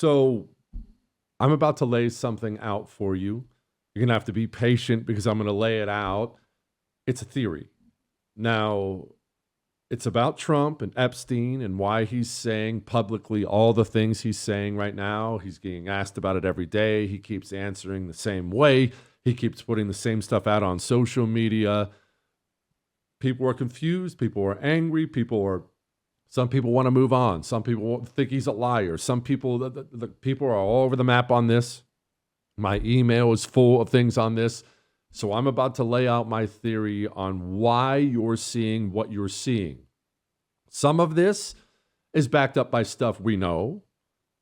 So I'm about to lay something out for you. You're going to have to be patient because I'm going to lay it out. It's a theory. Now, it's about Trump and Epstein and why he's saying publicly all the things he's saying right now. He's getting asked about it every day. He keeps answering the same way. He keeps putting the same stuff out on social media. People are confused. People are angry. Some people want to move on. Some people think he's a liar. Some people, the people are all over the map on this. My email is full of things on this. So I'm about to lay out my theory on why you're seeing what you're seeing. Some of this is backed up by stuff we know.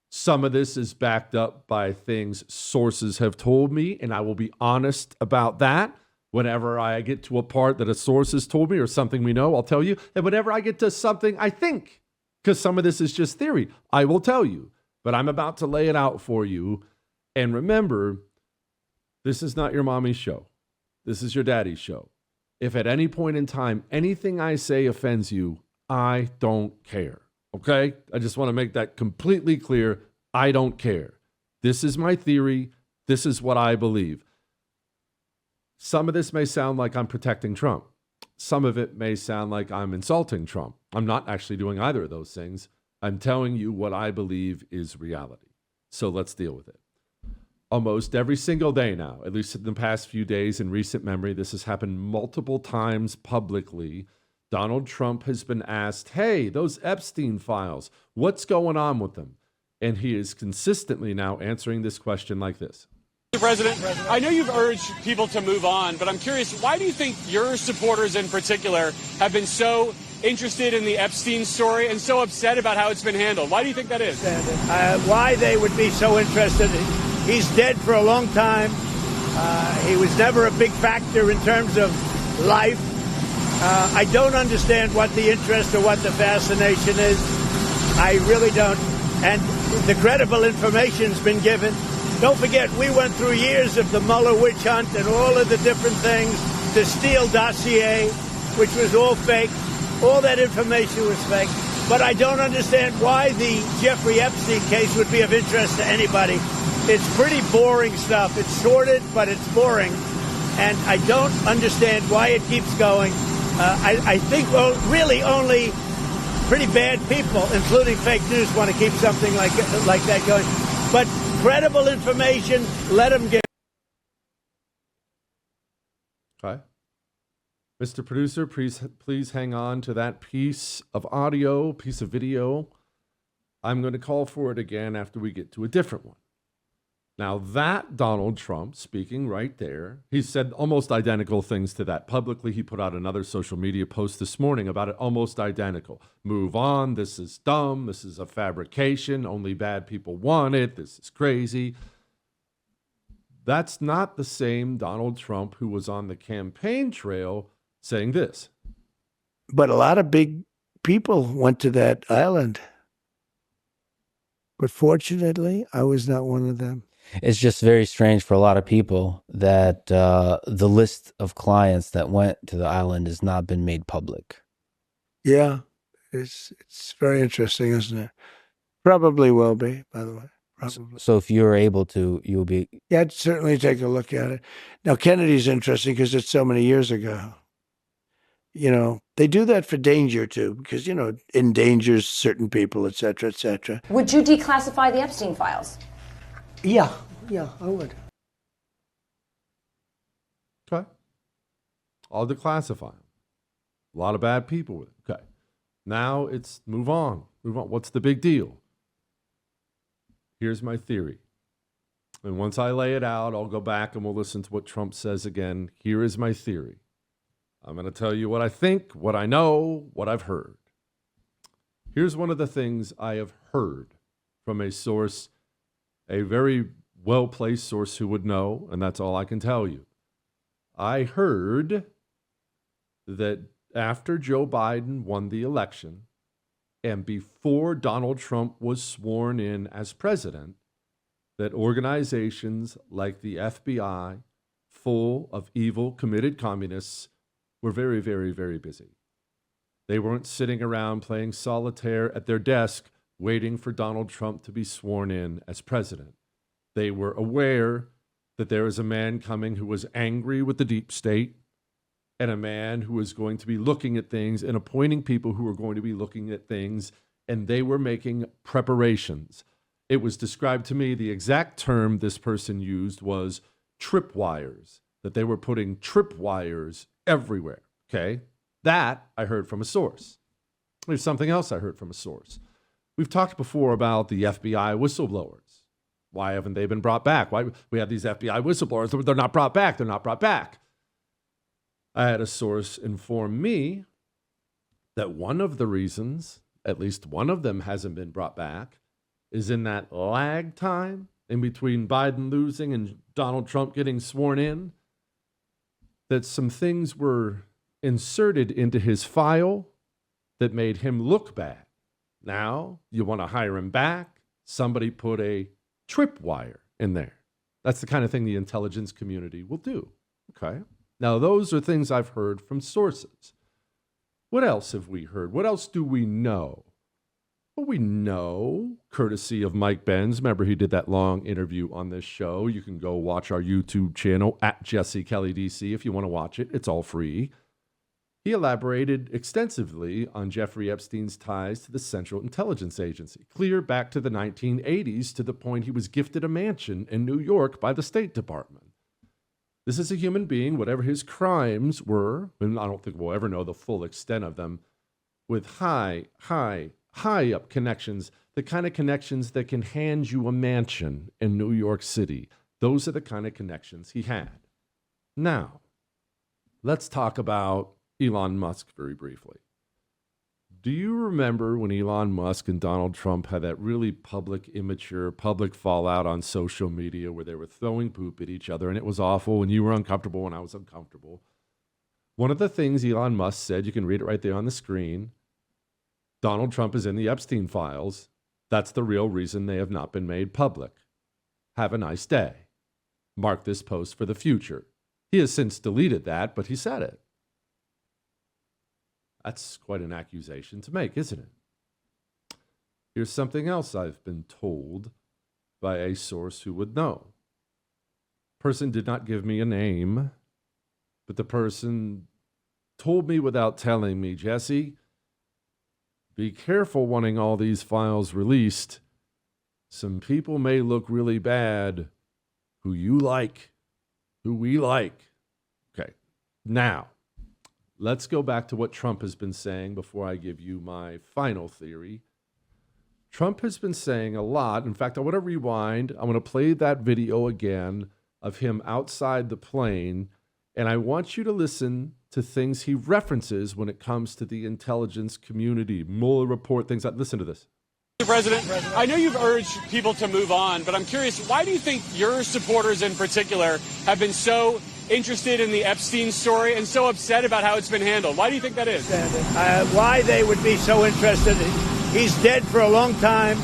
Some of this is backed up by things sources have told me, and I will be honest about that. Whenever I get to a part that a source has told me or something we know, I'll tell you. And whenever I get to something I think, because some of this is just theory, I will tell you. But I'm about to lay it out for you. And remember, this is not your mommy's show. This is your daddy's show. If at any point in time anything I say offends you, I don't care. Okay? I just want to make that completely clear. I don't care. This is my theory. This is what I believe. Some of this may sound like I'm protecting Trump. Some of it may sound like I'm insulting Trump. I'm not actually doing either of those things. I'm telling you what I believe is reality. So let's deal with it. Almost every single day now, at least in the past few days in recent memory, this has happened multiple times publicly. Donald Trump has been asked, hey, those Epstein files, what's going on with them? And he is consistently now answering this question like this. Mr. President, I know you've urged people to move on, but I'm curious, why do you think your supporters in particular have been so interested in the Epstein story and so upset about how it's been handled? Why do you think that is? Why they would be so interested? He's dead for a long time. He was never a big factor in terms of life. I don't understand what the interest or what the fascination is. I really don't. And the credible information's been given. Don't forget, we went through years of the Mueller witch hunt and all of the different things, the Steele dossier, which was all fake. All that information was fake. But I don't understand why the Jeffrey Epstein case would be of interest to anybody. It's pretty boring stuff. It's sordid, but it's boring. And I don't understand why it keeps going. I think really only pretty bad people, including fake news, want to keep something like that going. But credible information, let them get. Okay. Mr. Producer, please hang on to that piece of audio, piece of video. I'm going to call for it again after we get to a different one. Now that Donald Trump speaking right there, he said almost identical things to that publicly. He put out another social media post this morning about it, almost identical. Move on. This is dumb. This is a fabrication. Only bad people want it. This is crazy. That's not the same Donald Trump who was on the campaign trail saying this. But a lot of big people went to that island. But fortunately, I was not one of them. It's just very strange for a lot of people that the list of clients that went to the island has not been made public. Yeah, it's very interesting, isn't it? Probably will be, by the way. Probably. So if you're able to, you'll be... Yeah, I'd certainly take a look at it. Now, Kennedy's interesting because it's so many years ago. You know, they do that for danger, too, because, you know, endangers certain people, et cetera, et cetera. Would you declassify the Epstein files? Yeah, I would. Okay. I'll declassify them. A lot of bad people with it. Okay. Now it's move on. Move on. What's the big deal? Here's my theory. And once I lay it out, I'll go back and we'll listen to what Trump says again. Here is my theory. I'm going to tell you what I think, what I know, what I've heard. Here's one of the things I have heard from a source, a very well-placed source who would know, and that's all I can tell you. I heard that after Joe Biden won the election and before Donald Trump was sworn in as president, that organizations like the FBI, full of evil, committed communists, were very, very, very busy. They weren't sitting around playing solitaire at their desk waiting for Donald Trump to be sworn in as president. They were aware that there is a man coming who was angry with the deep state, and a man who was going to be looking at things and appointing people who were going to be looking at things, and they were making preparations. It was described to me, the exact term this person used was tripwires, that they were putting tripwires everywhere, okay? That I heard from a source. There's something else I heard from a source. We've talked before about the FBI whistleblowers. Why haven't they been brought back? Why we have these FBI whistleblowers, they're not brought back, they're not brought back. I had a source inform me that one of the reasons, at least one of them hasn't been brought back, is in that lag time in between Biden losing and Donald Trump getting sworn in, that some things were inserted into his file that made him look bad. Now, you want to hire him back, somebody put a tripwire in there. That's the kind of thing the intelligence community will do, okay? Now, those are things I've heard from sources. What else have we heard? What else do we know? Well, we know, courtesy of Mike Benz. Remember, he did that long interview on this show. You can go watch our YouTube channel at Jesse Kelly DC if you want to watch it. It's all free. He elaborated extensively on Jeffrey Epstein's ties to the Central Intelligence Agency, clear back to the 1980s, to the point he was gifted a mansion in New York by the State Department. This is a human being, whatever his crimes were, and I don't think we'll ever know the full extent of them, with high up connections, the kind of connections that can hand you a mansion in New York City. Those are the kind of connections he had. Now, let's talk about Elon Musk very briefly. Do you remember when Elon Musk and Donald Trump had that really public, immature, public fallout on social media where they were throwing poop at each other and it was awful and you were uncomfortable and I was uncomfortable? One of the things Elon Musk said, you can read it right there on the screen, Donald Trump is in the Epstein files. That's the real reason they have not been made public. Have a nice day. Mark this post for the future. He has since deleted that, but he said it. That's quite an accusation to make, isn't it? Here's something else I've been told by a source who would know. Person did not give me a name, but the person told me without telling me, Jesse, be careful wanting all these files released. Some people may look really bad who you like, who we like. Okay, now, let's go back to what Trump has been saying before I give you my final theory. Trump has been saying a lot. In fact, I want to rewind. I want to play that video again of him outside the plane, and I want you to listen to things he references when it comes to the intelligence community, Mueller report, things like. Listen to this. Mr. President, I know you've urged people to move on, but I'm curious, why do you think your supporters in particular have been so interested in the Epstein story and so upset about how it's been handled? Why do you think that is? Why they would be so interested? He's dead for a long time.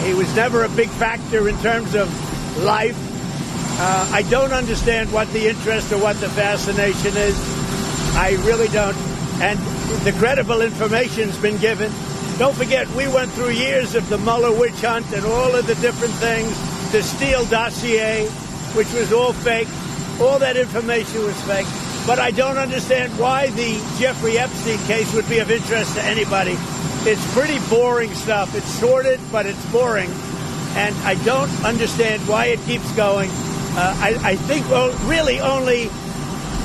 He was never a big factor in terms of life. I don't understand what the interest or what the fascination is. I really don't. And the credible information's been given. Don't forget, we went through years of the Mueller witch hunt and all of the different things, the Steele dossier, which was all fake. All that information was fake. But I don't understand why the Jeffrey Epstein case would be of interest to anybody. It's pretty boring stuff. It's sordid, but it's boring. And I don't understand why it keeps going. I think really only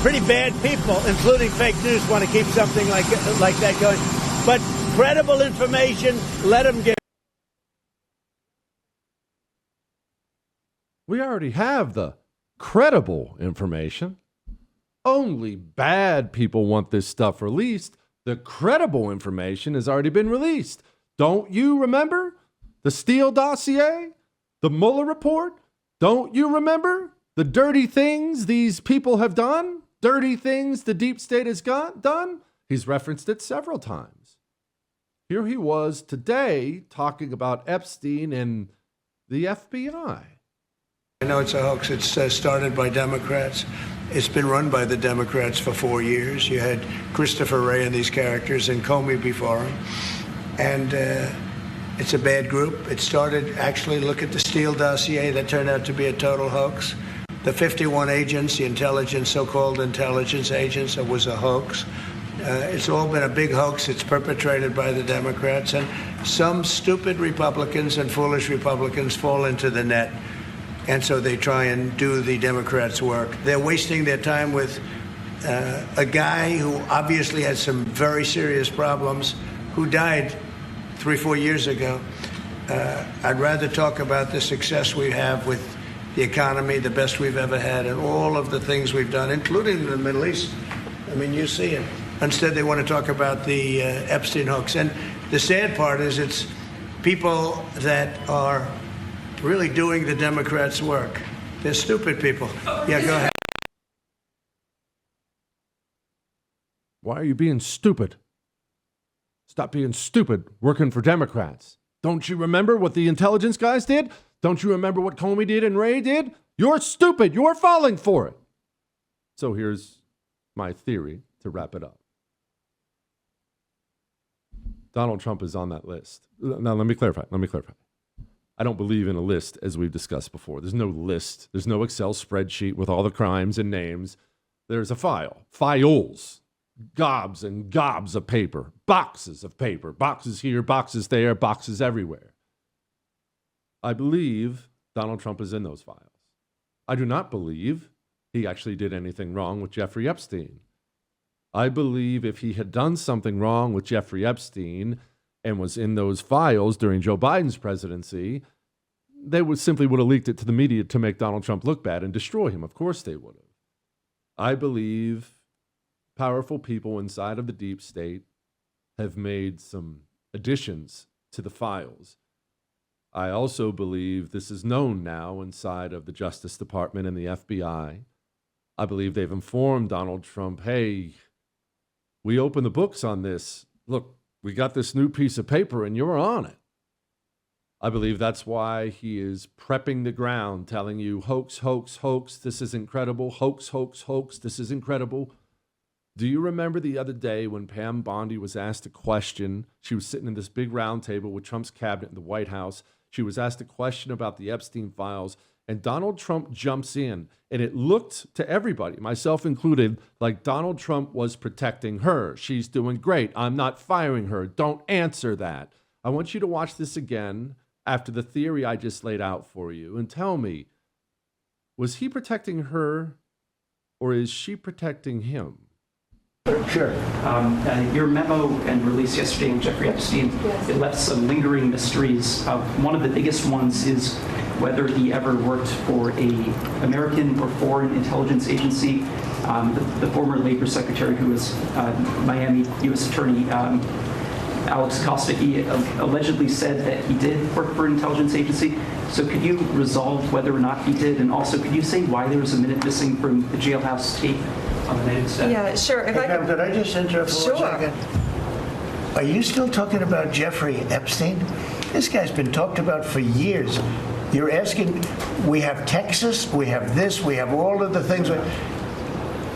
pretty bad people, including fake news, want to keep something like that going. But credible information, let them get. We already have the credible information. Only bad people want this stuff released. The credible information has already been released. Don't you remember the Steele dossier? The Mueller report? Don't you remember the dirty things these people have done? Dirty things the deep state has done? He's referenced it several times. Here he was today talking about Epstein and the FBI. I know it's a hoax. It's started by Democrats. It's been run by the Democrats for 4 years. You had Christopher Wray and these characters and Comey before him. And It's a bad group. It started, actually, look at the Steele dossier. That turned out to be a total hoax. The 51 agents, the intelligence, so-called intelligence agents, it was a hoax. It's all been a big hoax. It's perpetrated by the Democrats. And some stupid Republicans and foolish Republicans fall into the net. And so they try and do the Democrats' work. They're wasting their time with a guy who obviously had some very serious problems, who died 3-4 years ago. I'd rather talk about the success we have with the economy, the best we've ever had, and all of the things we've done, including the Middle East. I mean, you see it. Instead, they want to talk about the Epstein hoax. And the sad part is it's people that are really doing the Democrats' work. They're stupid people. Yeah, go ahead. Why are you being stupid? Stop being stupid working for Democrats. Don't you remember what the intelligence guys did? Don't you remember what Comey did and Wray did? You're stupid. You're falling for it. So here's my theory to wrap it up. Donald Trump is on that list. Now, let me clarify. I don't believe in a list, as we've discussed before. There's no list. There's no Excel spreadsheet with all the crimes and names. There's a file. Files. Gobs and gobs of paper. Boxes of paper. Boxes here, boxes there, boxes everywhere. I believe Donald Trump is in those files. I do not believe he actually did anything wrong with Jeffrey Epstein. I believe if he had done something wrong with Jeffrey Epstein and was in those files during Joe Biden's presidency, they would have leaked it to the media to make Donald Trump look bad and destroy him. Of course they would have. I believe powerful people inside of the deep state have made some additions to the files. I also believe this is known now inside of the Justice Department and the FBI. I believe they've informed Donald Trump, hey, we opened the books on this. Look, we got this new piece of paper and you're on it. I believe that's why he is prepping the ground, telling you, hoax, hoax, hoax, this is incredible. Hoax, hoax, hoax, this is incredible. Do you remember the other day when Pam Bondi was asked a question? She was sitting in this big round table with Trump's cabinet in the White House. She was asked a question about the Epstein files, and Donald Trump jumps in, and it looked to everybody, myself included, like Donald Trump was protecting her. She's doing great. I'm not firing her. Don't answer that. I want you to watch this again after the theory I just laid out for you and tell me, was he protecting her or is she protecting him? Sure. Your memo and release yesterday on Jeffrey Epstein, it left some lingering mysteries. One of the biggest ones is whether he ever worked for a American or foreign intelligence agency. The former labor secretary, who was Miami U.S. Attorney Alex Costa, he allegedly said that he did work for an intelligence agency. So could you resolve whether or not he did? And also, could you say why there was a minute missing from the jailhouse tape on the night of the Yeah, sure. If Hey, Pam, could I just interrupt for 1 second? Are you still talking about Jeffrey Epstein? This guy's been talked about for years. You're asking, we have Texas, we have this, we have all of the things.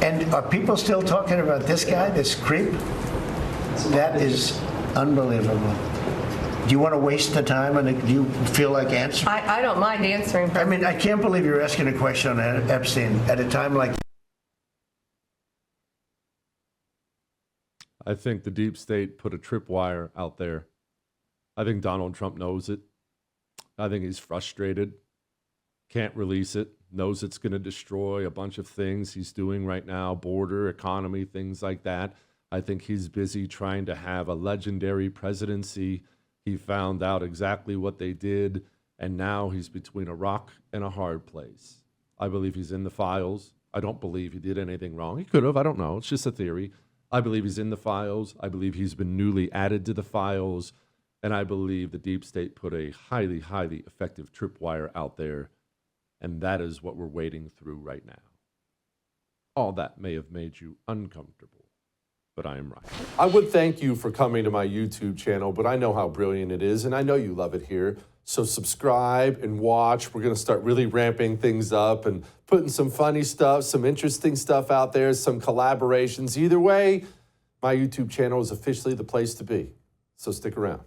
And are people still talking about this guy, this creep? That is unbelievable. Do you want to waste the time and do you feel like answering? I don't mind answering. I mean, I can't believe you're asking a question on Epstein at a time like I think the deep state put a tripwire out there. I think Donald Trump knows it. I think he's frustrated, can't release it, knows it's going to destroy a bunch of things he's doing right now, border, economy, things like that. I think he's busy trying to have a legendary presidency. He found out exactly what they did, and now he's between a rock and a hard place. I believe he's in the files. I don't believe he did anything wrong. He could have. I don't know. It's just a theory. I believe he's in the files. I believe he's been newly added to the files. And I believe the deep state put a highly, highly effective tripwire out there. And that is what we're wading through right now. All that may have made you uncomfortable, but I am right. I would thank you for coming to my YouTube channel, but I know how brilliant it is, and I know you love it here. So subscribe and watch. We're going to start really ramping things up and putting some funny stuff, some interesting stuff out there, some collaborations. Either way, my YouTube channel is officially the place to be. So stick around.